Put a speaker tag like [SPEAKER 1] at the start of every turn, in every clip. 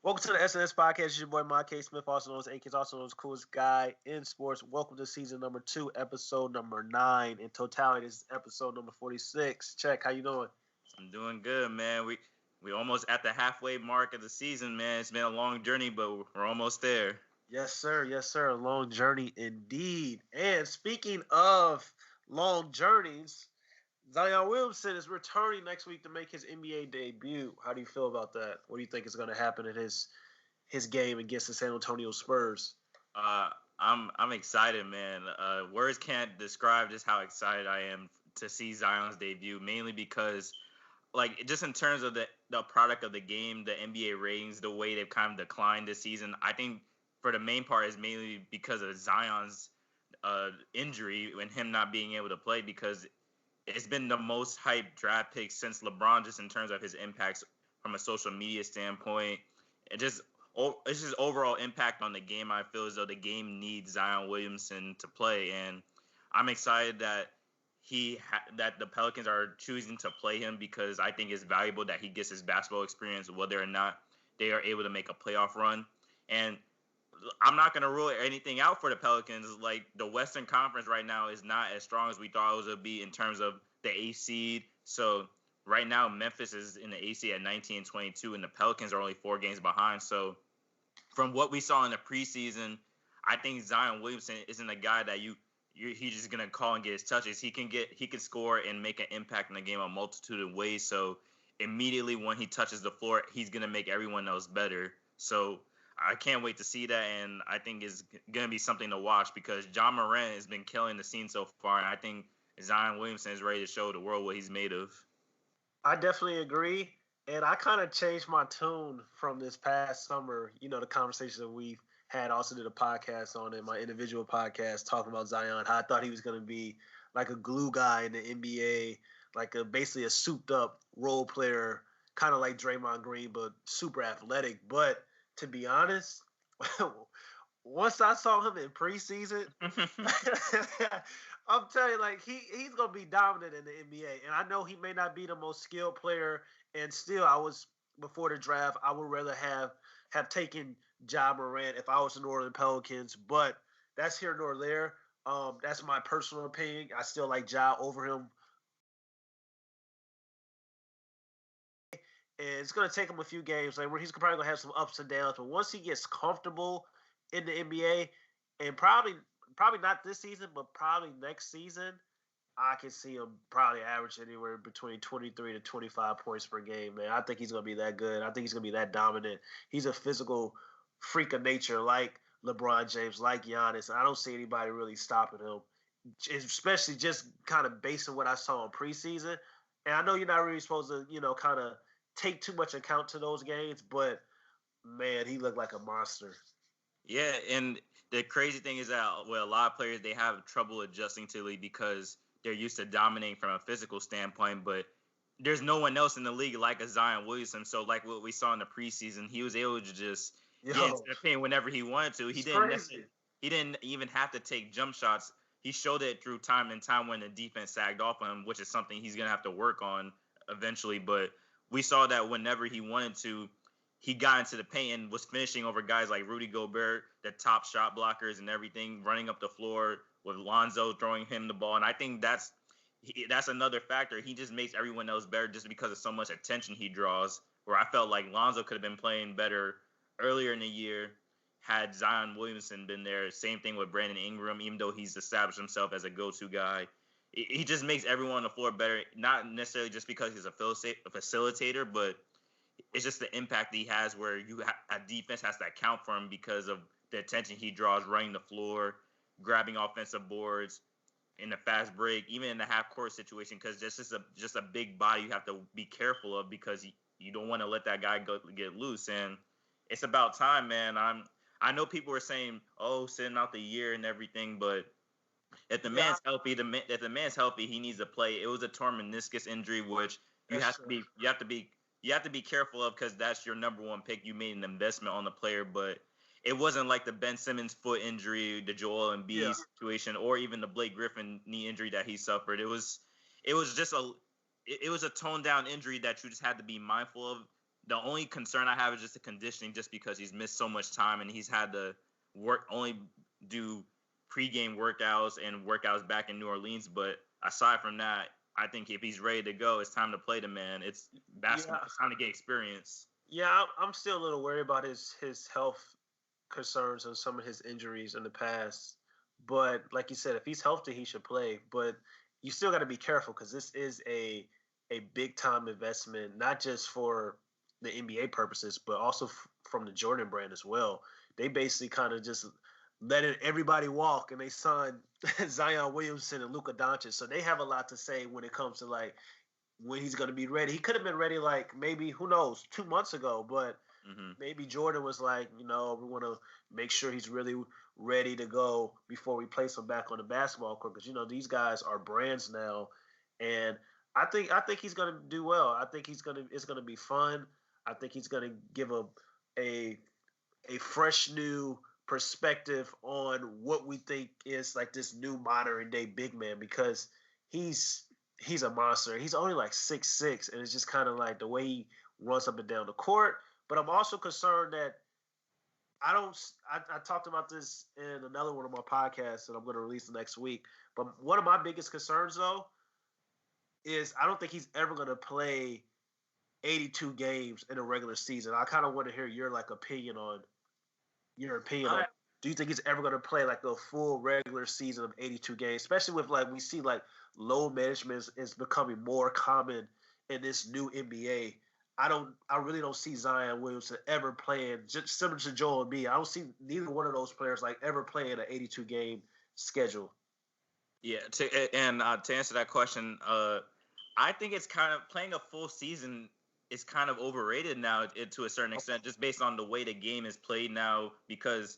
[SPEAKER 1] Welcome to the SNS podcast. It's your boy Ahmad K Smith, also known as AK, also known as coolest guy in sports. Welcome to season number 2, episode number 9. In totality, this is episode number 46. Check, how you doing?
[SPEAKER 2] I'm doing good, man. We almost at the halfway mark of the season, man. It's been a long journey, but we're almost there.
[SPEAKER 1] Yes, sir. Yes, sir. A long journey indeed. And speaking of long journeys, Zion Williamson is returning next week to make his NBA debut. How do you feel about that? What do you think is going to happen in his game against the San Antonio Spurs?
[SPEAKER 2] I'm excited, man. Words can't describe just how excited I am to see Zion's debut. Mainly because, like, just in terms of the product of the game, the NBA ratings, the way they've kind of declined this season, I think for the main part is mainly because of Zion's injury and him not being able to play, because it's been the most hyped draft pick since LeBron, just in terms of his impacts from a social media standpoint. It's just overall impact on the game. I feel as though the game needs Zion Williamson to play, and I'm excited that that the Pelicans are choosing to play him, because I think it's valuable that he gets his basketball experience, whether or not they are able to make a playoff run. And I'm not going to rule anything out for the Pelicans. Like, the Western Conference right now is not as strong as we thought it would be in terms of the A seed. So right now, Memphis is in the A seed at 19-22, and the Pelicans are only 4 games behind. So from what we saw in the preseason, I think Zion Williamson isn't a guy that he's just gonna call and get his touches. He can score and make an impact in the game a multitude of ways. So immediately when he touches the floor, he's gonna make everyone else better. So I can't wait to see that, and I think it's going to be something to watch, because John Morant has been killing the scene so far, and I think Zion Williamson is ready to show the world what he's made of.
[SPEAKER 1] I definitely agree, and I kind of changed my tune from this past summer. You know, the conversation that we've had, also did a podcast on it, my individual podcast, talking about Zion, how I thought he was going to be like a glue guy in the NBA, like basically a souped-up role player, kind of like Draymond Green, but super athletic. But to be honest, once I saw him in preseason, I'm telling you, like, he's gonna be dominant in the NBA. And I know he may not be the most skilled player, and still, before the draft, I would rather have taken Ja Morant if I was the New Orleans Pelicans. But that's here nor there. That's my personal opinion. I still like Ja over him. And it's going to take him a few games, like, where he's probably going to have some ups and downs. But once he gets comfortable in the NBA, and probably not this season, but probably next season, I can see him probably average anywhere between 23 to 25 points per game, man. I think he's going to be that good. I think he's going to be that dominant. He's a physical freak of nature, like LeBron James, like Giannis. I don't see anybody really stopping him, especially just kind of based on what I saw in preseason. And I know you're not really supposed to, kind of take too much account to those games, but man, he looked like a monster.
[SPEAKER 2] Yeah, and the crazy thing is that with a lot of players, they have trouble adjusting to the league because they're used to dominating from a physical standpoint, but there's no one else in the league like a Zion Williamson. So like what we saw in the preseason, he was able to just get into the paint whenever he wanted to. He didn't even have to take jump shots. He showed it through time and time when the defense sagged off on him, which is something he's going to have to work on eventually. But we saw that whenever he wanted to, he got into the paint and was finishing over guys like Rudy Gobert, the top shot blockers and everything, running up the floor with Lonzo throwing him the ball. And I think that's another factor. He just makes everyone else better just because of so much attention he draws, where I felt like Lonzo could have been playing better earlier in the year had Zion Williamson been there. Same thing with Brandon Ingram, even though he's established himself as a go-to guy. He just makes everyone on the floor better, not necessarily just because he's a facilitator, but it's just the impact he has, where a defense has to account for him because of the attention he draws running the floor, grabbing offensive boards in the fast break, even in the half-court situation, because this is just a big body you have to be careful of, because you don't want to let that guy get loose. And it's about time, man. I know people are saying, oh, sitting out the year and everything, but if the man's healthy, if the man's healthy, he needs to play. It was a torn meniscus injury, which you have to be careful of, because that's your number one pick. You made an investment on the player, but it wasn't like the Ben Simmons foot injury, the Joel Embiid situation, or even the Blake Griffin knee injury that he suffered. It was just a toned down injury that you just had to be mindful of. The only concern I have is just the conditioning, just because he's missed so much time and he's had to do pregame workouts and workouts back in New Orleans. But aside from that, I think if he's ready to go, it's time to play the man. It's basketball. Yeah. It's time to get experience.
[SPEAKER 1] Yeah, I'm still a little worried about his health concerns and some of his injuries in the past. But like you said, if he's healthy, he should play. But you still got to be careful because this is a big time investment, not just for the NBA purposes, but also from the Jordan brand as well. They basically kind of just letting everybody walk, and they signed Zion Williamson and Luka Doncic, so they have a lot to say when it comes to like when he's going to be ready. He could have been ready like maybe, who knows, 2 months ago, but maybe Jordan was like, we want to make sure he's really ready to go before we place him back on the basketball court, because these guys are brands now, and I think he's going to do well. I think it's going to be fun. I think he's going to give a fresh new perspective on what we think is like this new modern day big man, because he's a monster. He's only like 6'6", and it's just kind of like the way he runs up and down the court. But I'm also concerned that I talked about this in another one of my podcasts that I'm going to release next week. But one of my biggest concerns, though, is I don't think he's ever going to play 82 games in a regular season. I kind of want to hear your opinion on do you think he's ever going to play like a full regular season of 82 games, especially with we see load management is becoming more common in this new NBA. I really don't see Zion Williamson ever playing, just similar to Joel Embiid. I don't see neither one of those players ever playing an 82 game schedule.
[SPEAKER 2] Yeah, to answer that question, I think it's kind of playing a full season is kind of overrated now to a certain extent, just based on the way the game is played now, because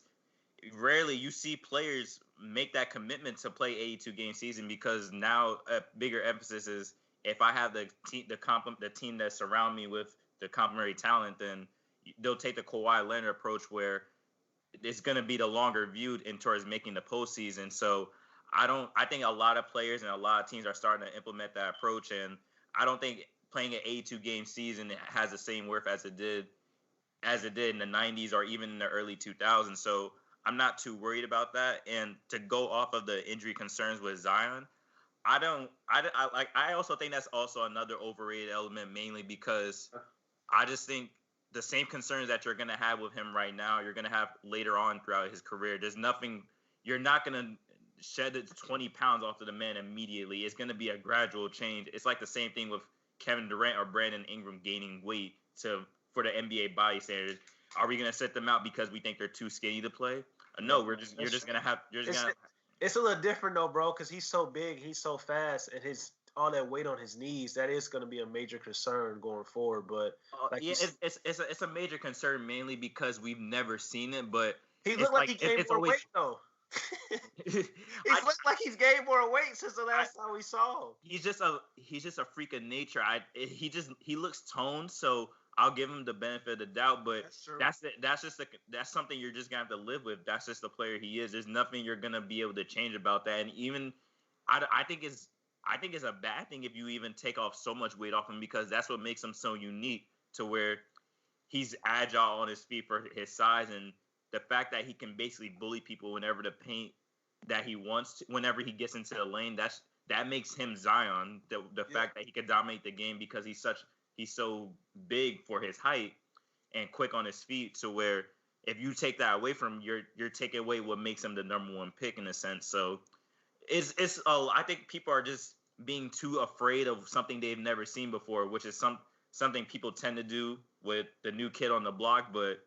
[SPEAKER 2] rarely you see players make that commitment to play 82 game season, because now a bigger emphasis is if I have the team that surround me with the complementary talent, then they'll take the Kawhi Leonard approach where it's going to be the longer viewed in towards making the postseason. So I think a lot of players and a lot of teams are starting to implement that approach, and I don't think playing an 82 game season has the same worth as it did in the 90s or even in the early 2000s. So I'm not too worried about that. And to go off of the injury concerns with Zion, I also think that's also another overrated element, mainly because I just think the same concerns that you're going to have with him right now, you're going to have later on throughout his career. There's nothing, you're not going to shed the 20 pounds off of the man immediately. It's going to be a gradual change. It's like the same thing with Kevin Durant or Brandon Ingram gaining weight for the NBA body standards. Are we going to set them out because we think they're too skinny to play? No, it's
[SPEAKER 1] a little different though, bro, because he's so big, he's so fast, and all that weight on his knees, that is going to be a major concern going forward. But
[SPEAKER 2] it's a major concern mainly because we've never seen it. But
[SPEAKER 1] he looked like he gained more weight though. He looked like he's gained more weight since the last time we saw him.
[SPEAKER 2] He's just a freak of nature. He looks toned, so I'll give him the benefit of the doubt. But that's something you're just gonna have to live with. That's just the player he is. There's nothing you're gonna be able to change about that. And even I think it's a bad thing if you even take off so much weight off him, because that's what makes him so unique, to where he's agile on his feet for his size, and the fact that he can basically bully people whenever the paint that he wants to, whenever he gets into the lane, that makes him Zion. The fact that he can dominate the game because he's so big for his height and quick on his feet, to where if you take that away from him, you're taking away what makes him the number one pick in a sense. So I think people are just being too afraid of something they've never seen before, which is something people tend to do with the new kid on the block. But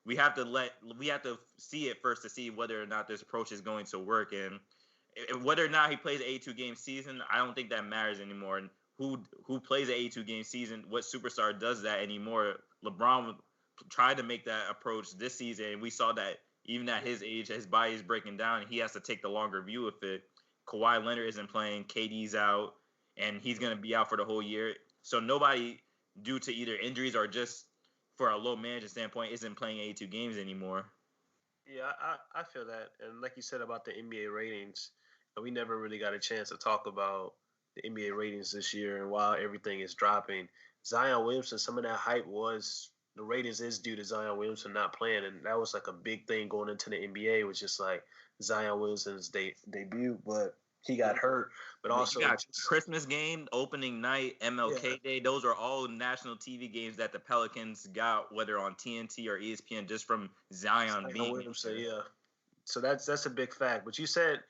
[SPEAKER 2] we have to see it first to see whether or not this approach is going to work, and whether or not he plays an 82 game season, I don't think that matters anymore. And who plays an 82 game season? What superstar does that anymore? LeBron tried to make that approach this season, and we saw that even at his age, his body is breaking down, and he has to take the longer view of it. Kawhi Leonard isn't playing, KD's out, and he's going to be out for the whole year. So nobody, due to either injuries or just for a low management standpoint, isn't playing 82 games anymore.
[SPEAKER 1] Yeah, I feel that. And like you said about the NBA ratings, we never really got a chance to talk about the NBA ratings this year. And while everything is dropping, Zion Williamson, some of that hype was the ratings is due to Zion Williamson not playing, and that was like a big thing going into the NBA. Was just like Zion Williamson's debut, but he got hurt. But also,
[SPEAKER 2] you got Christmas game, opening night, MLK Day. Those are all national TV games that the Pelicans got, whether on TNT or ESPN, just from Zion being
[SPEAKER 1] Williamson. Yeah, so that's a big fact. But you said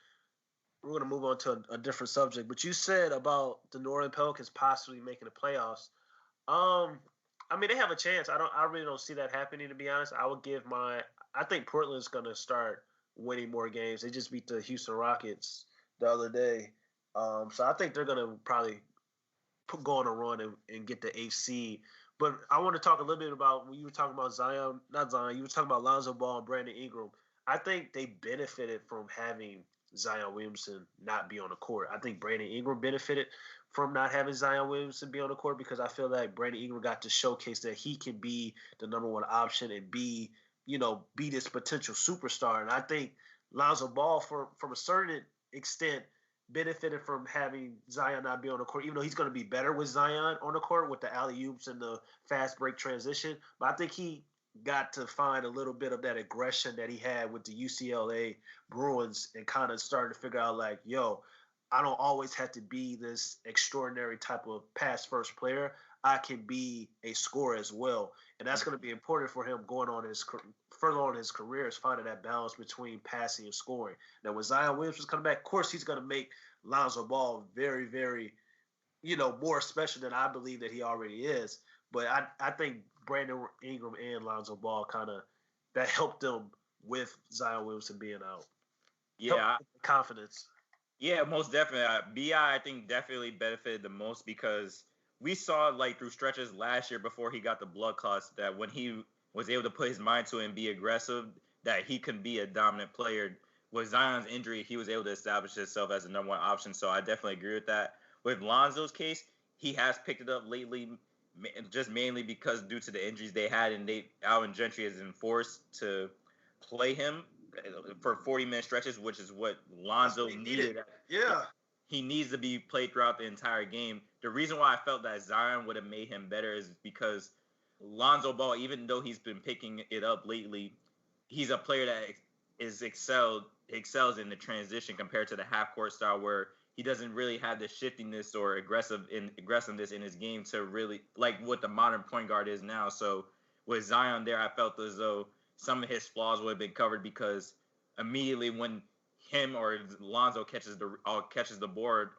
[SPEAKER 1] we're going to move on to a different subject. But you said about the New Orleans Pelicans possibly making the playoffs. I mean, they have a chance. I really don't see that happening, to be honest. I think Portland's going to start winning more games. They just beat the Houston Rockets the other day. So I think they're going to probably go on a run and get the 8th seed. But I want to talk a little bit about when you were talking about you were talking about Lonzo Ball and Brandon Ingram. I think they benefited from having Zion Williamson not be on the court. I think Brandon Ingram benefited from not having Zion Williamson be on the court because I feel like Brandon Ingram got to showcase that he can be the number one option and be this potential superstar. And I think Lonzo Ball, from a certain extent, benefited from having Zion not be on the court, even though he's going to be better with Zion on the court with the alley-oops and the fast break transition. But I think he got to find a little bit of that aggression that he had with the UCLA Bruins and kind of started to figure out like, yo, I don't always have to be this extraordinary type of pass-first player. I can be a scorer as well. And that's going to be important for him going on further on in his career is finding that balance between passing and scoring. Now, when Zion Williamson's coming back, of course, he's going to make Lonzo Ball very, very, more special than I believe that he already is. But I think Brandon Ingram and Lonzo Ball that helped them with Zion Williamson being out.
[SPEAKER 2] Yeah.
[SPEAKER 1] Confidence.
[SPEAKER 2] Yeah, most definitely. B.I. I think definitely benefited the most because we saw like through stretches last year before he got the blood clots that when he was able to put his mind to it and be aggressive, that he could be a dominant player. With Zion's injury, he was able to establish himself as the number one option. So I definitely agree with that. With Lonzo's case, he has picked it up lately, just mainly because due to the injuries they had, and Alvin Gentry has been forced to play him for 40-minute stretches, which is what Lonzo needed.
[SPEAKER 1] Yeah.
[SPEAKER 2] He needs to be played throughout the entire game. The reason why I felt that Zion would have made him better is because Lonzo Ball, even though he's been picking it up lately, he's a player that excels in the transition compared to the half-court style where he doesn't really have the shiftiness or aggressiveness in his game to really like what the modern point guard is now. So with Zion there, I felt as though some of his flaws would have been covered because immediately when him or Lonzo catches the board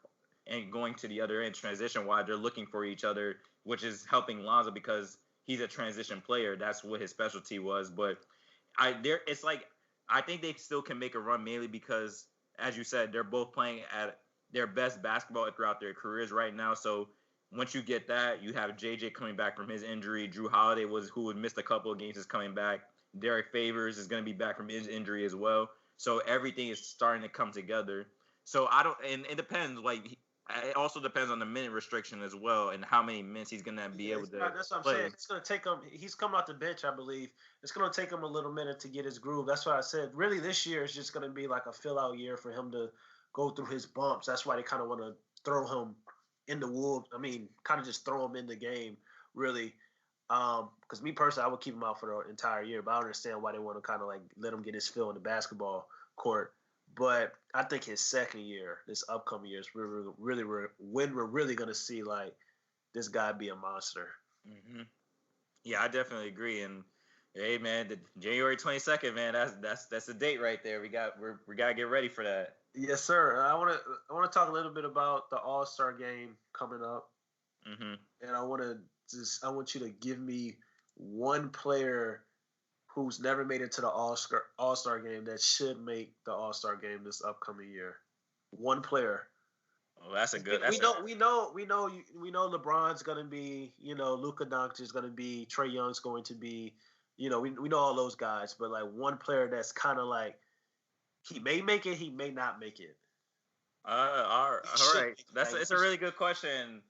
[SPEAKER 2] and going to the other end transition while they're looking for each other, which is helping Lonzo because he's a transition player. That's what his specialty was. But I think they still can make a run mainly because, as you said, they're both playing at their best basketball throughout their careers right now. So once you get that, you have JJ coming back from his injury. Drew Holiday who had missed a couple of games is coming back. Derek Favors is going to be back from his injury as well. So everything is starting to come together. So and it depends. Like it also depends on the minute restriction as well and how many minutes he's going to be able to.
[SPEAKER 1] That's what I'm saying. It's going to take him. He's coming off the bench, I believe. It's going to take him a little minute to get his groove. That's why I said really this year is just going to be like a fill out year for him to go through his bumps. That's why they kind of want to throw him in the wolves. I mean, kind of just throw him in the game, really. Because me personally, I would keep him out for the entire year, but I understand why they want to kind of like let him get his feel in the basketball court. But I think his second year, this upcoming year, is when we're really going to see like this guy be a monster.
[SPEAKER 2] Mm-hmm. Yeah, I definitely agree. And hey, man, the January 22nd, man, that's the date right there. We gotta get ready for that.
[SPEAKER 1] Yes, sir. I want to talk a little bit about the All-Star game coming up, and I want you to give me one player who's never made it to the All-Star game that should make the All-Star game this upcoming year. One player.
[SPEAKER 2] Oh, that's a good.
[SPEAKER 1] We know LeBron's gonna be. Luka Doncic is gonna be. Trae Young's going to be. We know all those guys, but like one player that's kind of like he may make it, he may not make it.
[SPEAKER 2] All right. It's a really good question.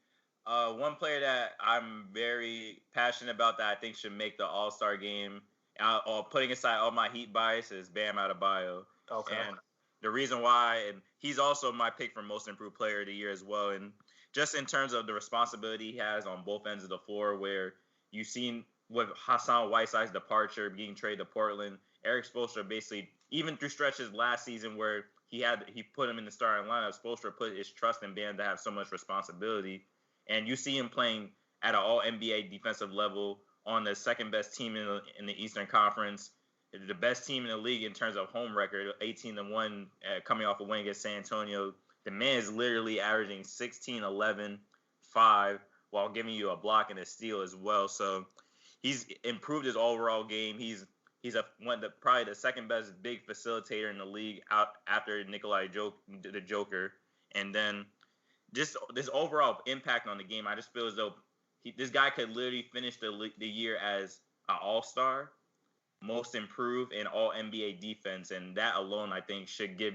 [SPEAKER 2] One player that I'm very passionate about that I think should make the All-Star game, putting aside all my Heat bias, is Bam Adebayo.
[SPEAKER 1] Okay.
[SPEAKER 2] And the reason why, and he's also my pick for Most Improved Player of the Year as well. And just in terms of the responsibility he has on both ends of the floor, where you've seen with Hassan Whiteside's departure, being traded to Portland, Eric Spoelstra basically, even through stretches last season where he put him in the starting lineup, Spoelstra put his trust in Bam to have so much responsibility. And you see him playing at an all-NBA defensive level on the second best team in the Eastern Conference, the best team in the league in terms of home record, 18-1, coming off a win against San Antonio. The man is literally averaging 16, 11, 5, while giving you a block and a steal as well. So he's improved his overall game. He's probably the second best big facilitator in the league out after the Joker. And then just this overall impact on the game, I just feel as though this guy could literally finish the year as an all-star, most improved, and all NBA defense, and that alone I think should give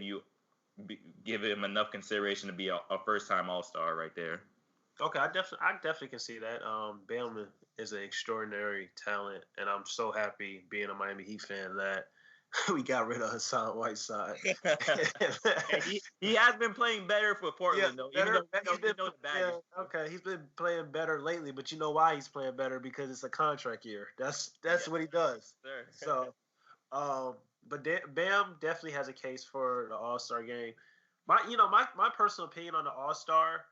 [SPEAKER 2] him enough consideration to be a first-time all-star right there.
[SPEAKER 1] Okay, I definitely can see that. Bam is an extraordinary talent, and I'm so happy being a Miami Heat fan that we got rid of Hassan Whiteside.
[SPEAKER 2] he has been playing better for Portland, though.
[SPEAKER 1] He's been playing better lately, but you know why he's playing better? Because it's a contract year. That's what he does. Sure. So, but Bam definitely has a case for the All-Star game. My personal opinion on the All-Star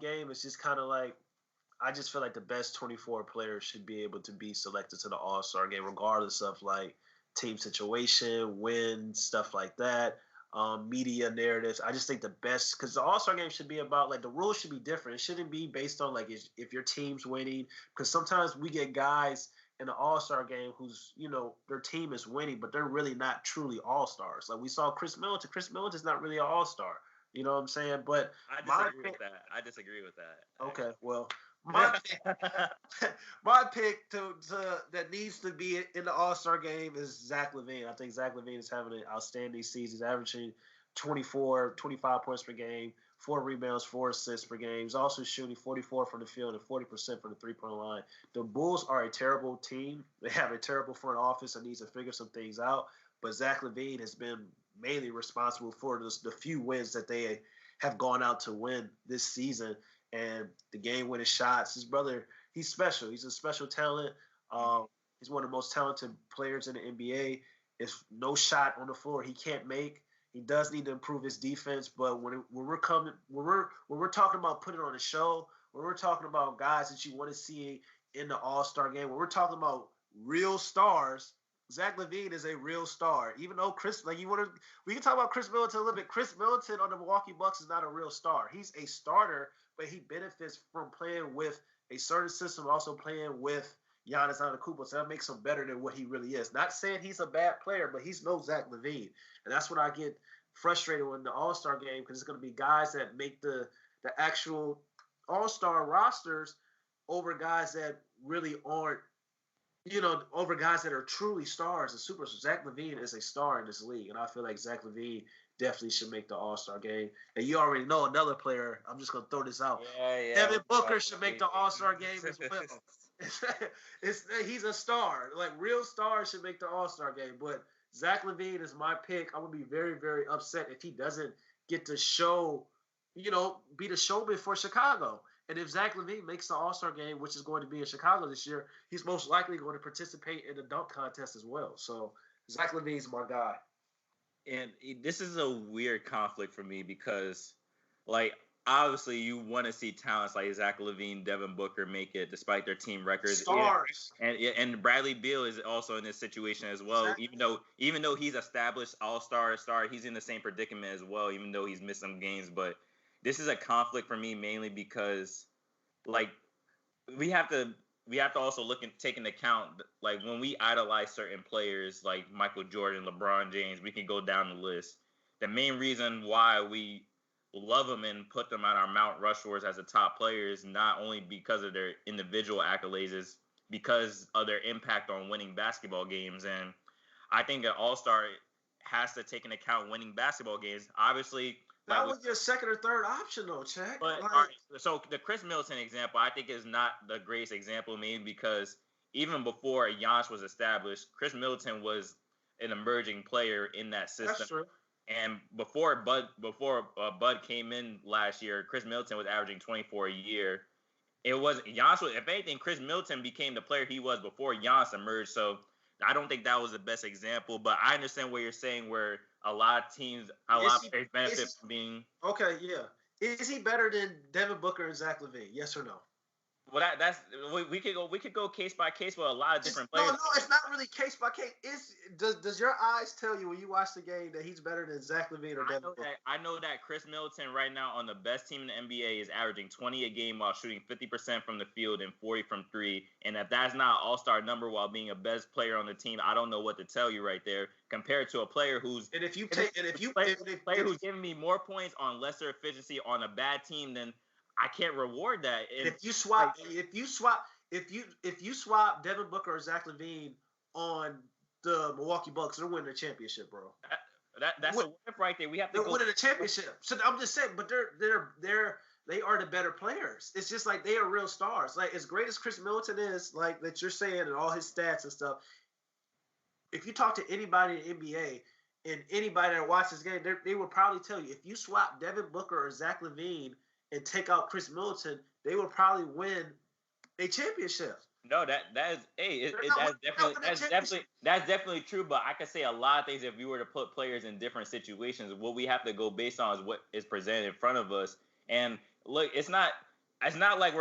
[SPEAKER 1] game is just kind of like, I just feel like the best 24 players should be able to be selected to the All-Star game, regardless of like team situation, wins, stuff like that, media narratives. I just think the best, because the All-Star game should be about, like, the rules should be different. It shouldn't be based on, like, if your team's winning, because sometimes we get guys in the All-Star game who's, their team is winning, but they're really not truly All-Stars. Like, we saw Chris Middleton. Chris Middleton's not really an All-Star. You know what I'm saying? But
[SPEAKER 2] I disagree with that.
[SPEAKER 1] Okay, well, my pick to that needs to be in the All-Star game is Zach LaVine. I think Zach LaVine is having an outstanding season. He's averaging 24, 25 points per game, 4 rebounds, 4 assists per game. He's also shooting 44 from the field and 40% from the three-point line. The Bulls are a terrible team. They have a terrible front office that needs to figure some things out. But Zach LaVine has been mainly responsible for the few wins that they have gone out to win this season. And the game-winning shots. His brother, he's special. He's a special talent. He's one of the most talented players in the NBA. If no shot on the floor he can't make. He does need to improve his defense. But when we're talking about putting on a show, when we're talking about guys that you want to see in the All-Star game, when we're talking about real stars, Zach LaVine is a real star. Even though we can talk about Chris Middleton a little bit. Chris Middleton on the Milwaukee Bucks is not a real star. He's a starter, but he benefits from playing with a certain system, also playing with Giannis Antetokounmpo. So that makes him better than what he really is. Not saying he's a bad player, but he's no Zach LaVine. And that's when I get frustrated in the All-Star game, because it's going to be guys that make the actual All-Star rosters over guys that really aren't, over guys that are truly stars and superstars. Zach LaVine is a star in this league, and I feel like Zach LaVine definitely should make the All-Star game. And you already know another player. I'm just going to throw this out.
[SPEAKER 2] Yeah.
[SPEAKER 1] Devin Booker should make the All-Star game as well. He's a star. Like, real stars should make the All-Star game. But Zach LaVine is my pick. I'm going to be very, very upset if he doesn't get to show, be the showman for Chicago. And if Zach LaVine makes the All-Star game, which is going to be in Chicago this year, he's most likely going to participate in the dunk contest as well. So Zach LaVine's my guy.
[SPEAKER 2] And this is a weird conflict for me because, like, obviously you want to see talents like Zach LaVine, Devin Booker make it despite their team records.
[SPEAKER 1] Stars.
[SPEAKER 2] And Bradley Beal is also in this situation as well. Exactly. Even though he's established all-star star, he's in the same predicament as well, even though he's missed some games. But this is a conflict for me mainly because, like, we have to also take into account, like, when we idolize certain players like Michael Jordan, LeBron James, we can go down the list. The main reason why we love them and put them on our Mount Rushmores as the top players, not only because of their individual accolades, is because of their impact on winning basketball games. And I think an all-star has to take into account winning basketball games. Obviously,
[SPEAKER 1] that was your second or third option, though, Check.
[SPEAKER 2] But all right, so the Chris Middleton example, I think, is not the greatest example, mainly because even before Giannis was established, Chris Middleton was an emerging player in that system.
[SPEAKER 1] That's true.
[SPEAKER 2] And before Bud came in last year, Chris Middleton was averaging 24 a year. It was Giannis. If anything, Chris Middleton became the player he was before Giannis emerged. So I don't think that was the best example. But I understand what you're saying, where a lot of teams, a lot of players benefit from being.
[SPEAKER 1] Okay, yeah. Is he better than Devin Booker and Zach LaVine? Yes or no?
[SPEAKER 2] Well, that's we could go case by case with a lot of different players.
[SPEAKER 1] No, it's not really case by case. Does your eyes tell you when you watch the game that he's better than Zach LaVine or Devin Booker?
[SPEAKER 2] I know that Chris Middleton right now on the best team in the NBA is averaging 20 a game while shooting 50% from the field and 40 from three. And if that's not an all-star number while being a best player on the team, I don't know what to tell you right there. Compared to a player who's who's giving me more points on lesser efficiency on a bad team, then I can't reward that. And
[SPEAKER 1] if you swap Devin Booker or Zach LaVine on the Milwaukee Bucks, they're winning the championship, bro.
[SPEAKER 2] That's a whip right there. We have to
[SPEAKER 1] go winning the championship. So I'm just saying, but they are the better players. It's just like they are real stars. Like as great as Chris Middleton is, like that you're saying, and all his stats and stuff. If you talk to anybody in the NBA and anybody that watches this game, they would probably tell you if you swap Devin Booker or Zach LaVine and take out Chris Middleton, they will probably win a championship.
[SPEAKER 2] No, that's definitely true. But I could say a lot of things if we were to put players in different situations. What we have to go based on is what is presented in front of us. And look, it's not like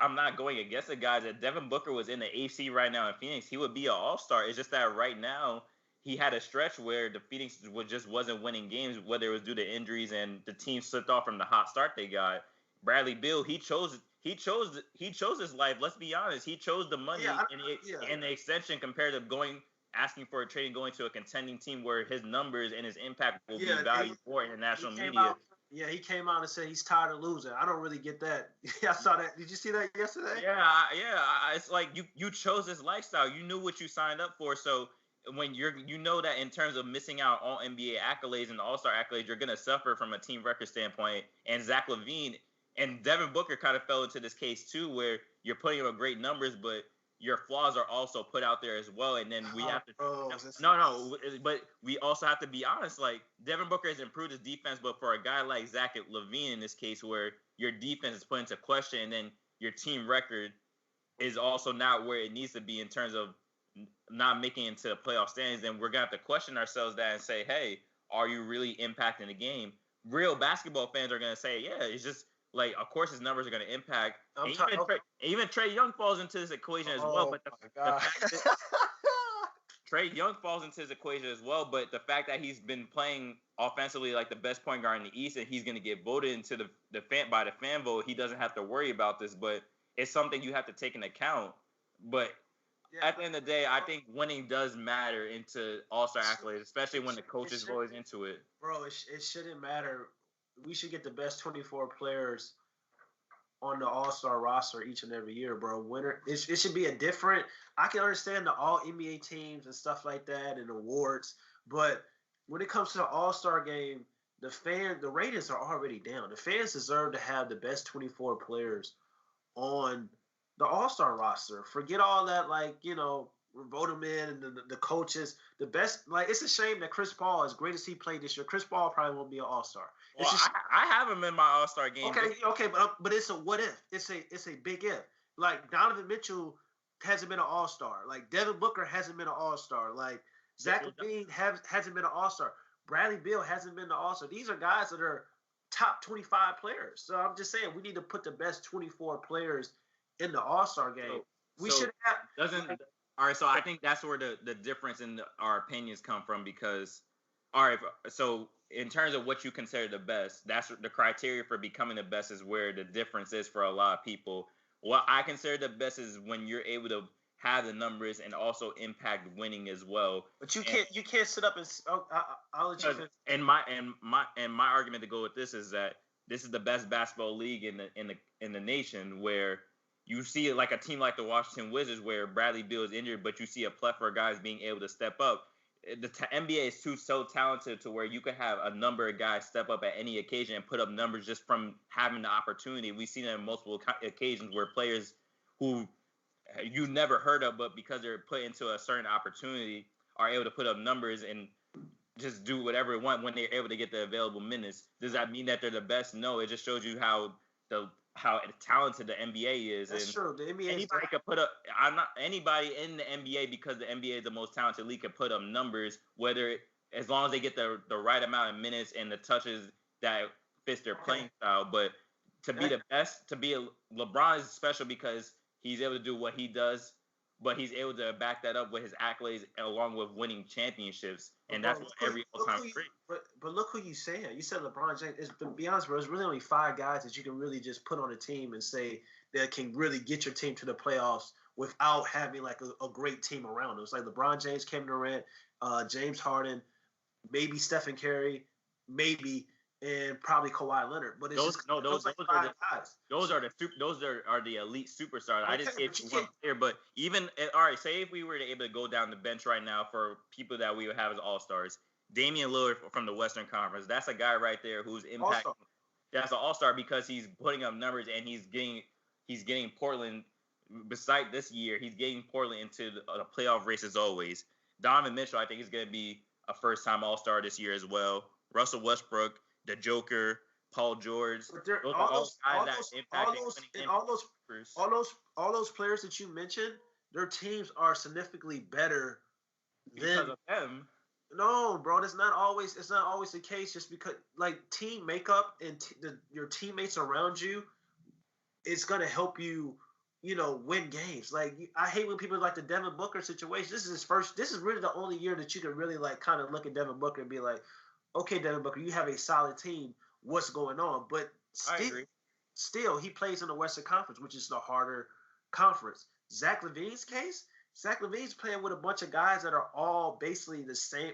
[SPEAKER 2] I'm not going against the guys. If Devin Booker was in the AC right now in Phoenix, he would be an all-star. It's just that right now he had a stretch where the Phoenix just wasn't winning games, whether it was due to injuries and the team slipped off from the hot start they got. Bradley Beal, he chose his life. Let's be honest. He chose the money and the extension compared to asking for a trade and going to a contending team where his numbers and his impact will be valued more in the national media.
[SPEAKER 1] He came out and said he's tired of losing. I don't really get that. I saw that. Did you see that yesterday?
[SPEAKER 2] Yeah. It's like you chose this lifestyle. You knew what you signed up for. So when you know that in terms of missing out on NBA accolades and All-Star accolades, you're going to suffer from a team record standpoint. And Zach LaVine and Devin Booker kind of fell into this case too, where you're putting up great numbers, but your flaws are also put out there as well. And then we have to but we also have to be honest. Like Devin Booker has improved his defense, but for a guy like Zach LaVine in this case, where your defense is put into question, and then your team record is also not where it needs to be in terms of not making it into the playoff standings, then we're gonna have to question ourselves that and say, hey, are you really impacting the game? Real basketball fans are gonna say, yeah, it's just like, of course, his numbers are going to impact. Even Trae Young falls into this equation as well. But the fact that Trae Young falls into his equation as well. But the fact that he's been playing offensively like the best point guard in the East, and he's going to get voted into the fan vote, he doesn't have to worry about this. But it's something you have to take into account. But at the end of the day, I think winning does matter into All-Star accolades, especially when the coach is always into it.
[SPEAKER 1] Bro, it shouldn't matter. We should get the best 24 players on the All-Star roster each and every year, bro. It should be a different. I can understand the All NBA teams and stuff like that and awards, but when it comes to the All-Star game, the ratings are already down. The fans deserve to have the best 24 players on the All-Star roster. Forget all that, vote them in and the coaches. The best, it's a shame that Chris Paul, as great as he played this year, Chris Paul probably won't be an All-Star.
[SPEAKER 2] Well, I have him in my All-Star game.
[SPEAKER 1] Okay, but it's a what if. It's a big if. Like Donovan Mitchell hasn't been an All-Star. Like Devin Booker hasn't been an All-Star. Like Zach LaVine hasn't been an All-Star. Bradley Beal hasn't been an All-Star. These are guys that are top 25 players. So I'm just saying we need to put the best 24 players in the All-Star game.
[SPEAKER 2] All right, so I think that's where the difference in our opinions come from because, all right, so in terms of what you consider the best, that's the criteria for becoming the best is where the difference is for a lot of people. What I consider the best is when you're able to have the numbers and also impact winning as well.
[SPEAKER 1] But you can't sit up and I'll let you finish.
[SPEAKER 2] And my argument to go with this is that this is the best basketball league in the nation where you see like a team like the Washington Wizards where Bradley Beal is injured, but you see a plethora of guys being able to step up. The NBA is so talented to where you could have a number of guys step up at any occasion and put up numbers just from having the opportunity. We've seen it on multiple occasions where players who you never heard of, but because they're put into a certain opportunity, are able to put up numbers and just do whatever they want when they're able to get the available minutes. Does that mean that they're the best? No, it just shows you how how talented the NBA is.
[SPEAKER 1] That's
[SPEAKER 2] and
[SPEAKER 1] true. The NBA
[SPEAKER 2] anybody could put up. I'm not anybody in the NBA, because the NBA is the most talented league, can put up numbers. As long as they get the right amount of minutes and the touches that fits their playing style. But to be the best, LeBron is special because he's able to do what he does, but he's able to back that up with his accolades along with winning championships, and that's what every all-time great.
[SPEAKER 1] But look who you saying. You said LeBron James. To be honest, bro, there's really only 5 guys that you can really just put on a team and say that can really get your team to the playoffs without having like a great team around them. It's like LeBron James, Kevin Durant, James Harden, maybe Stephen Curry, maybe, and probably Kawhi Leonard. But it's those are guys.
[SPEAKER 2] Those are the elite superstars. Okay, I just gave you one player, but even all right, say if we were able to go down the bench right now for people that we would have as all-stars, Damian Lillard from the Western Conference, that's a guy right there who's impacting. All-star. That's an all-star because he's putting up numbers and he's getting Portland. Beside this year, he's getting Portland into the playoff race as always. Donovan Mitchell, I think, is going to be a first-time all-star this year as well. Russell Westbrook, the Joker, Paul George.
[SPEAKER 1] All those players that you mentioned, their teams are significantly better
[SPEAKER 2] because of them.
[SPEAKER 1] No, bro, it's not always the case. Just because like team makeup and your teammates around you, it's gonna help you, win games. Like I hate when people like the Devin Booker situation. This is really the only year that you can really like kind of look at Devin Booker and be like, okay, Devin Booker, you have a solid team. What's going on? But still, he plays in the Western Conference, which is the harder conference. Zach LaVine's case, Zach LaVine's playing with a bunch of guys that are all basically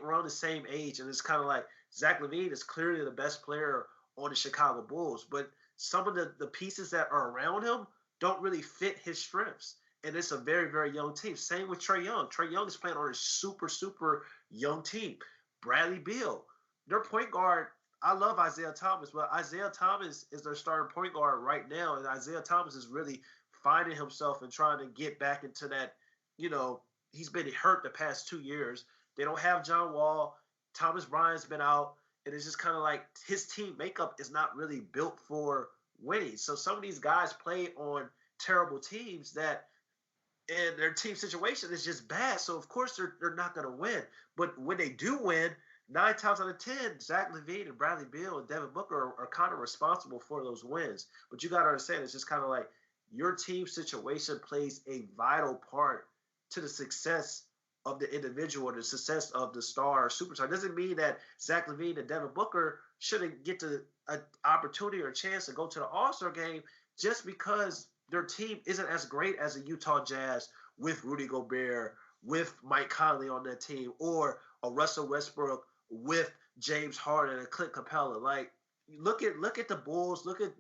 [SPEAKER 1] around the same age, and it's kind of like Zach LaVine is clearly the best player on the Chicago Bulls, but some of the pieces that are around him don't really fit his strengths, and it's a very, very young team. Same with Trae Young. Trae Young is playing on a super, super young team. Bradley Beal, their point guard. I love Isaiah Thomas, but Isaiah Thomas is their starting point guard right now, and Isaiah Thomas is really finding himself and trying to get back into that. He's been hurt the past 2 years. They don't have John Wall. Thomas Bryant's been out, and it's just kind of like his team makeup is not really built for winning. So some of these guys play on terrible teams and their team situation is just bad. So of course they're not going to win. But when they do win, 9 times out of 10, Zach LaVine and Bradley Beal and Devin Booker are kind of responsible for those wins. But you got to understand, it's just kind of like your team situation plays a vital part to the success of the individual, the success of the star or superstar. It doesn't mean that Zach LaVine and Devin Booker shouldn't get an opportunity or a chance to go to the All-Star game just because their team isn't as great as the Utah Jazz with Rudy Gobert, with Mike Conley on that team, or a Russell Westbrook with James Harden and Clint Capella. Like, look at the Bulls, look at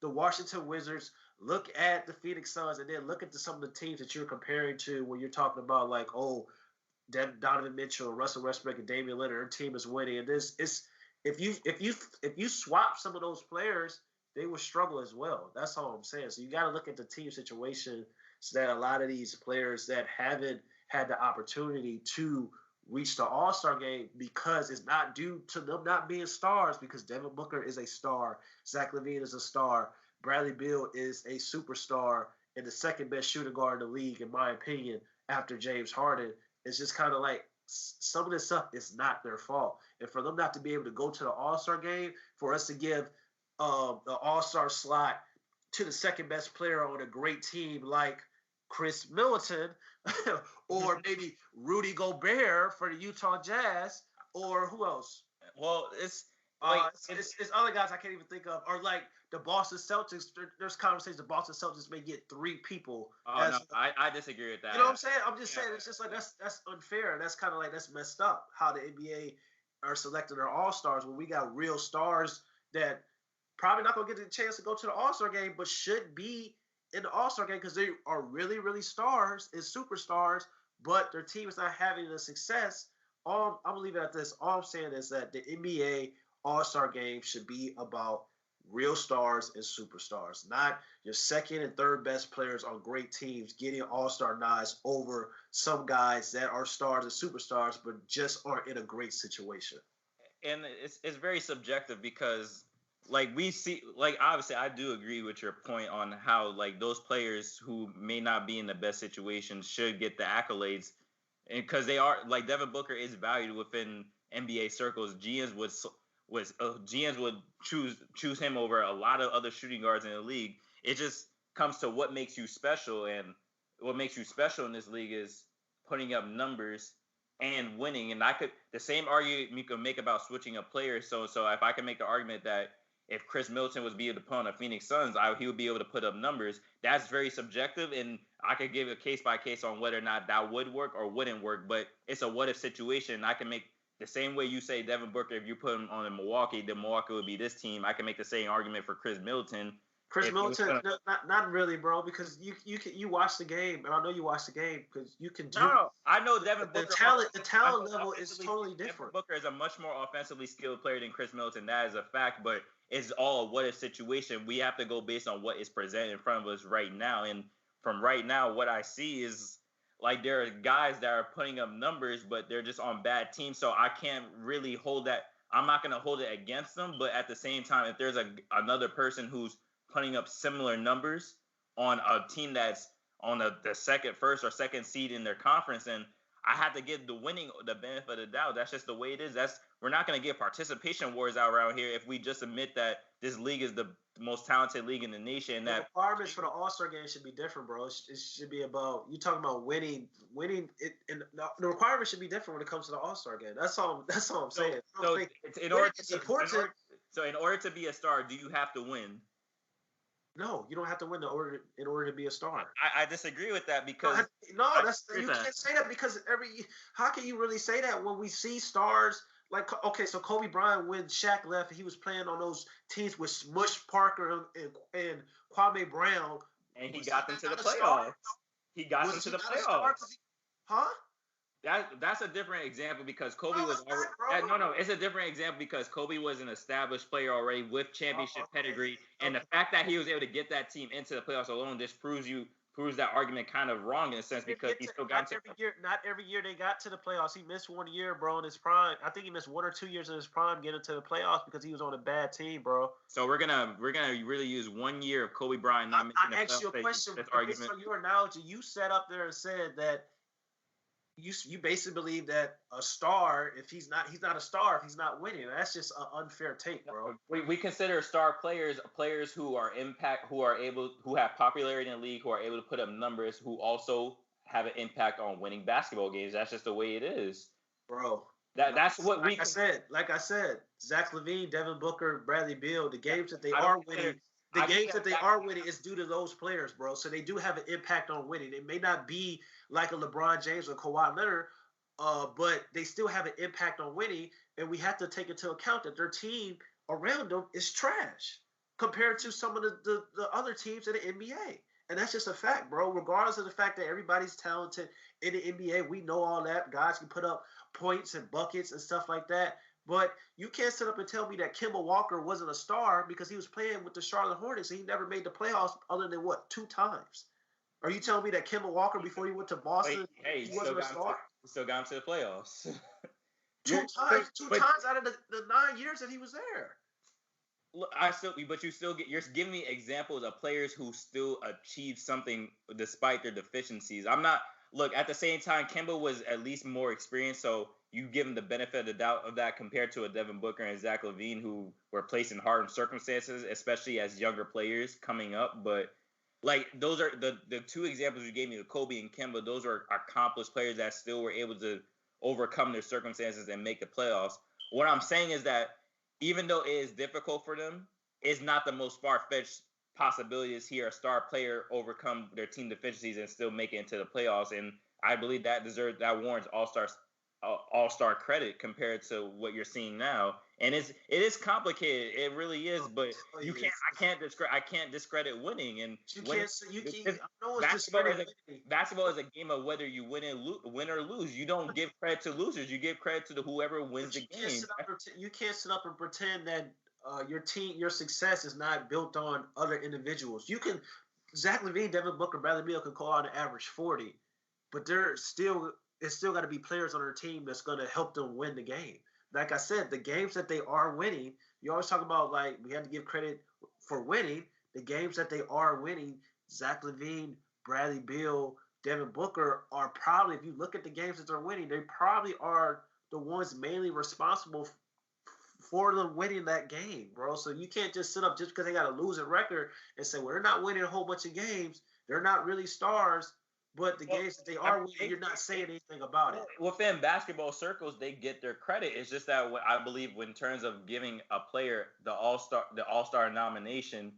[SPEAKER 1] the Washington Wizards, look at the Phoenix Suns, and then look at some of the teams that you're comparing to when you're talking about like, Donovan Mitchell, Russell Westbrook, and Damian Lillard. Their team is winning, and if you swap some of those players, they will struggle as well. That's all I'm saying. So you got to look at the team situation so that a lot of these players that haven't had the opportunity to reach the All-Star game because it's not due to them not being stars, because Devin Booker is a star, Zach LaVine is a star, Bradley Beal is a superstar and the second best shooting guard in the league, in my opinion, after James Harden. It's just kind of like some of this stuff is not their fault. And for them not to be able to go to the All-Star game, for us to give the All-Star slot to the second best player on a great team like Chris Middleton or maybe Rudy Gobert for the Utah Jazz, or who else?
[SPEAKER 2] Well, it's
[SPEAKER 1] other guys I can't even think of, or like the Boston Celtics. There's conversations the Boston Celtics may get 3 people.
[SPEAKER 2] I disagree with that.
[SPEAKER 1] You know what I'm saying? I'm just saying it's just like that's unfair. That's kind of like that's messed up how the NBA are selecting their All-Stars when we got real stars that probably not gonna get the chance to go to the All-Star game, but should be in the All-Star game because they are really, really stars and superstars, but their team is not having the success. I'm gonna leave it at this. All I'm saying is that the NBA All-Star game should be about real stars and superstars, not your second and third best players on great teams getting All-Star nods over some guys that are stars and superstars but just aren't in a great situation.
[SPEAKER 2] And it's very subjective because like we see, like obviously I do agree with your point on how like those players who may not be in the best situation should get the accolades, and because they are like Devin Booker is valued within NBA circles. GMs would choose him over a lot of other shooting guards in the league. It just comes to what makes you special, and what makes you special in this league is putting up numbers and winning. And the same argument you could make about switching up players. So if I can make the argument that if Chris Middleton was able to put on the Phoenix Suns, he would be able to put up numbers. That's very subjective, and I could give a case by case on whether or not that would work or wouldn't work. But it's a what if situation. I can make the same way you say Devin Booker. If you put him on in Milwaukee, then Milwaukee would be this team. I can make the same argument for Chris Middleton.
[SPEAKER 1] Chris Middleton, not really, bro, because you watch the game, and I know you watch the game because you can do.
[SPEAKER 2] No, I know Devin Booker.
[SPEAKER 1] The talent level is totally different.
[SPEAKER 2] Devin Booker is a much more offensively skilled player than Chris Middleton. That is a fact, but it's all a what if situation. We have to go based on what is presented in front of us right now, and from right now, what I see is like there are guys that are putting up numbers, but they're just on bad teams, so I can't really hold that. I'm not going to hold it against them, but at the same time, if there's another person who's putting up similar numbers on a team that's on the first or second seed in their conference, and I have to give the benefit of the doubt. That's just the way it is. We're not going to get participation wars out around here if we just admit that this league is the most talented league in the nation.
[SPEAKER 1] The requirements for the All-Star game should be different, bro. It should be about you talking about winning. And the requirements should be different when it comes to the All-Star game. That's all I'm saying.
[SPEAKER 2] In order to be a star, do you have to win?
[SPEAKER 1] No, you don't have to win in order to be a star.
[SPEAKER 2] I disagree with that because
[SPEAKER 1] you can't say that because how can you really say that when we see stars like so Kobe Bryant when Shaq left, he was playing on those teams with Smush Parker and Kwame Brown,
[SPEAKER 2] and he got them to the playoffs. He got them to the playoffs.
[SPEAKER 1] Huh?
[SPEAKER 2] That's a different example because Kobe was it's a different example because Kobe was an established player already with championship pedigree, and the fact that he was able to get that team into the playoffs alone just proves that argument kind of wrong in a sense because he still got
[SPEAKER 1] not every year they got to the playoffs. He missed 1 year, bro, in his prime. I think he missed 1 or 2 years in his prime getting to the playoffs because he was on a bad team, bro.
[SPEAKER 2] So we're gonna really use 1 year of Kobe Bryant not making the playoffs. I asked you a question
[SPEAKER 1] based on your analogy. You sat up there and said that. You basically believe that a star, if he's not a star if he's not winning. That's just an unfair take, bro.
[SPEAKER 2] We consider star players who are who have popularity in the league, who are able to put up numbers, who also have an impact on winning basketball games. That's just the way it is,
[SPEAKER 1] bro.
[SPEAKER 2] That's what
[SPEAKER 1] like I said, Zach LaVine, Devin Booker, Bradley Beal, the games that they are winning. The games that they are winning is due to those players, bro. So they do have an impact on winning. It may not be like a LeBron James or Kawhi Leonard, but they still have an impact on winning. And we have to take into account that their team around them is trash compared to some of the other teams in the NBA. And that's just a fact, bro. Regardless of the fact that everybody's talented in the NBA, we know all that. Guys can put up points and buckets and stuff like that. But you can't sit up and tell me that Kemba Walker wasn't a star because he was playing with the Charlotte Hornets and he never made the playoffs other than, 2 times? Are you telling me that Kemba Walker, before he went to Boston, he wasn't a star?
[SPEAKER 2] Still got him to the playoffs.
[SPEAKER 1] Two times out of the 9 years that he was there.
[SPEAKER 2] Look, you're giving me examples of players who still achieved something despite their deficiencies. Look, at the same time, Kemba was at least more experienced, so you give him the benefit of the doubt of that compared to a Devin Booker and Zach LaVine who were placed in hard circumstances, especially as younger players coming up. But like those are the 2 examples you gave me, the Kobe and Kemba. Those are accomplished players that still were able to overcome their circumstances and make the playoffs. What I'm saying is that even though it is difficult for them, it's not the most far-fetched possibility to hear a star player overcome their team deficiencies and still make it into the playoffs. And I believe that warrants all-star credit compared to what you're seeing now. And it is complicated. It really is, but I can't discredit winning. And basketball is a game of whether you win or lose. You don't give credit to losers. You give credit to whoever wins the game.
[SPEAKER 1] You can't sit up and pretend that your success is not built on other individuals. Zach LaVine, Devin Booker, Bradley Beal can call out an average 40, but it's still got to be players on their team that's going to help them win the game. like I said, the games that they are winning, you always talk about like we have to give credit for winning. The games that they are winning, Zach LaVine, Bradley Beal, Devin Booker are probably, if you look at the games that they're winning, they probably are the ones mainly responsible for them winning that game, bro. So you can't just sit up just because they got a losing record and say, well, they're not winning a whole bunch of games. They're not really stars. But the games that they are winning, you're not saying anything about it.
[SPEAKER 2] Within basketball circles, they get their credit. It's just that I believe, in terms of giving a player the All-Star nomination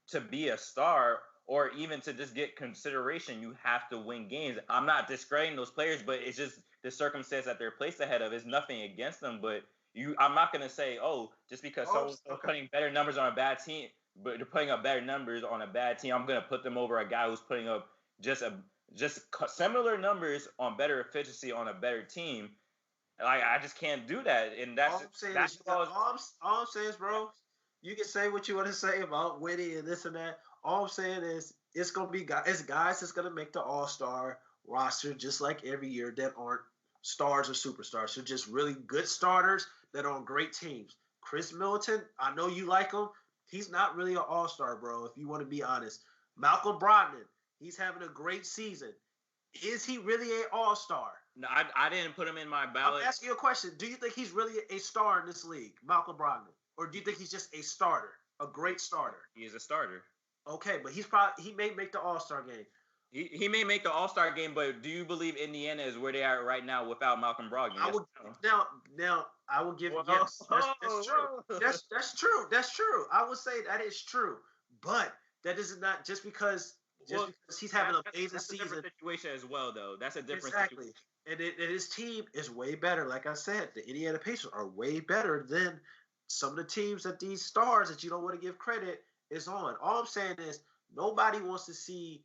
[SPEAKER 2] to be a star, or even to just get consideration, you have to win games. I'm not discrediting those players, but it's just the circumstance that they're placed ahead of. Is nothing against them, but I'm not gonna say, oh, just because someone's putting better numbers on a bad team, but they're putting up better numbers on a bad team, I'm gonna put them over a guy who's putting up just similar numbers on better efficiency on a better team. Like, I just can't do that, and
[SPEAKER 1] all I'm saying is, bro, you can say what you want to say about winning and this and that. All I'm saying is it's gonna be guys that's gonna make the All-Star roster just like every year that aren't stars or superstars. They're just really good starters that are on great teams. Chris Middleton, I know you like him. He's not really an All-Star, bro, if you want to be honest. Malcolm Brogdon, he's having a great season. Is he really an All-Star?
[SPEAKER 2] No, I didn't put him in my ballot.
[SPEAKER 1] I'm asking you a question. Do you think he's really a star in this league, Malcolm Brogdon? Or do you think he's just a starter, a great starter?
[SPEAKER 2] He is a starter.
[SPEAKER 1] Okay, but he may make the All-Star game.
[SPEAKER 2] He may make the All-Star game, but do you believe Indiana is where they are right now without Malcolm Brogdon?
[SPEAKER 1] Now I will give yes. That's true. That's true. That's true. I would say that is true, but that is not just because he's having an amazing season.
[SPEAKER 2] That's a different situation as well, though. That's a different
[SPEAKER 1] situation. And his team is way better. Like I said, the Indiana Pacers are way better than some of the teams that these stars that you don't want to give credit is on. All I'm saying is nobody wants to see.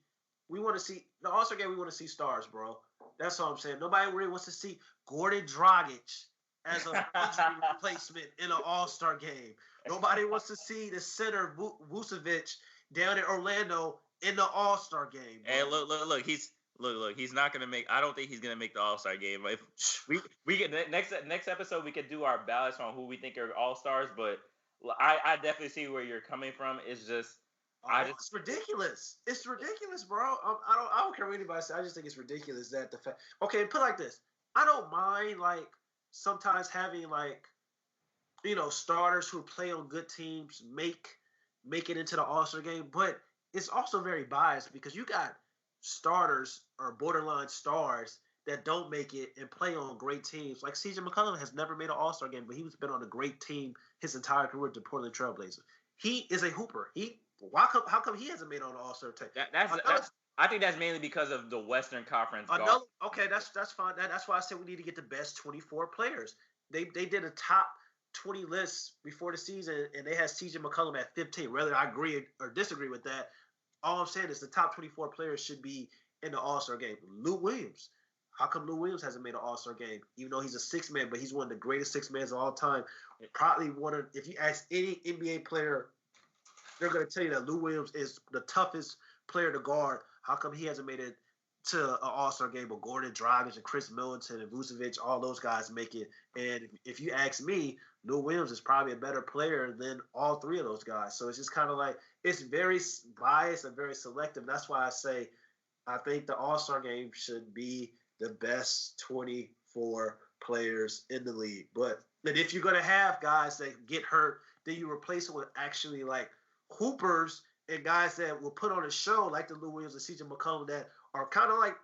[SPEAKER 1] We want to see the All-Star game. We want to see stars, bro. That's all I'm saying. Nobody really wants to see Gordon Dragic as an injury replacement in an All-Star game. Nobody wants to see the center Vucevic down in Orlando in the All-Star game. Bro.
[SPEAKER 2] Hey, look. He's not gonna make. I don't think he's gonna make the All-Star game. If we get next episode, we could do our ballots on who we think are All-Stars. But I definitely see where you're coming from. It's just.
[SPEAKER 1] It's ridiculous. It's ridiculous, bro. I don't care what anybody says. I just think it's ridiculous that the fact. Okay, put it like this. I don't mind like sometimes having like, starters who play on good teams make it into the All-Star game, but it's also very biased because you got starters or borderline stars that don't make it and play on great teams. Like CJ McCollum has never made an All-Star game, but he's been on a great team his entire career with the Portland Trailblazers. He is a hooper. How come he hasn't made on the All-Star team?
[SPEAKER 2] I think that's mainly because of the Western Conference.
[SPEAKER 1] Okay, that's fine. That's why I said we need to get the best 24 players. They did a top 20 list before the season, and they had CJ McCollum at 15. Whether I agree or disagree with that, all I'm saying is the top 24 players should be in the All-Star game. Lou Williams. How come Lou Williams hasn't made an All-Star game? Even though he's a six man, but he's one of the greatest six mans of all time. Probably if you ask any NBA player, they're going to tell you that Lou Williams is the toughest player to guard. How come he hasn't made it to an All-Star game? But Gordon Dragic and Chris Middleton and Vucevic, all those guys make it. And if you ask me, Lou Williams is probably a better player than all three of those guys. So it's just kind of like it's very biased and very selective. That's why I say I think the All-Star game should be the best 24 players in the league. But if you're going to have guys that get hurt, then you replace it with actually like hoopers and guys that will put on a show like the Lou Williams and CJ McCollum that are kind of like,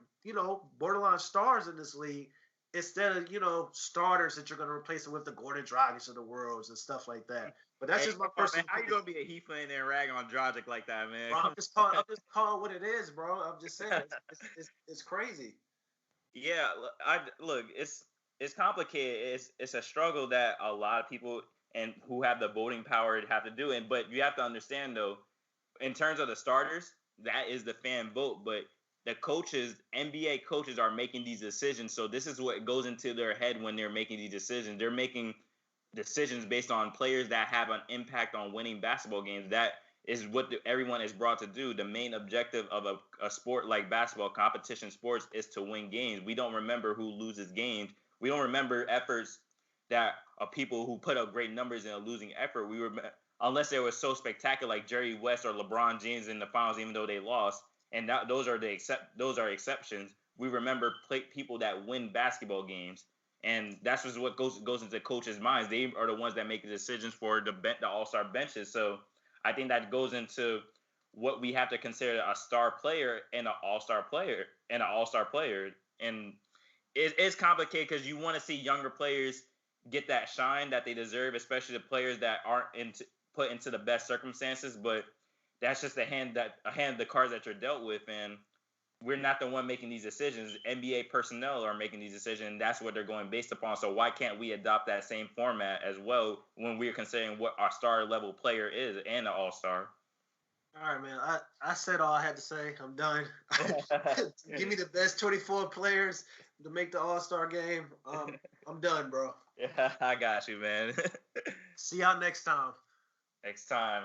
[SPEAKER 1] borderline stars in this league instead of, starters that you're going to replace it with the Gordon Dragic of the world and stuff like that. But that's just my personal
[SPEAKER 2] opinion. How you going to be a Heath Lane and rag on Dragic like that, man?
[SPEAKER 1] Bro, I'm just calling what it is, bro. I'm just saying. It's crazy.
[SPEAKER 2] Yeah, look, it's complicated. It's a struggle that a lot of people and who have the voting power have to do. But you have to understand, though, in terms of the starters, that is the fan vote. But the coaches, NBA coaches, are making these decisions. So this is what goes into their head when they're making these decisions. They're making decisions based on players that have an impact on winning basketball games. That is what everyone is brought to do. The main objective of a sport like basketball, competition sports, is to win games. We don't remember who loses games. We don't remember efforts that people who put up great numbers in a losing effort. Unless they were so spectacular, like Jerry West or LeBron James in the finals, even though they lost, and those are exceptions. We remember people that win basketball games, and that's just what goes into coaches' minds. They are the ones that make the decisions for the All-Star benches. So I think that goes into what we have to consider a star player and an all-star player and it's complicated because you want to see younger players get that shine that they deserve, especially the players that aren't put into the best circumstances. But that's just a hand of the cards that you're dealt with, and we're not the one making these decisions. NBA personnel are making these decisions, and that's what they're going based upon. So why can't we adopt that same format as well when we're considering what our star level player is and an all-star?
[SPEAKER 1] All right, man. I said all I had to say. I'm done. Give me the best 24 players to make the All-Star game. I'm done, bro.
[SPEAKER 2] Yeah, I got you, man.
[SPEAKER 1] See y'all next time.
[SPEAKER 2] Next time.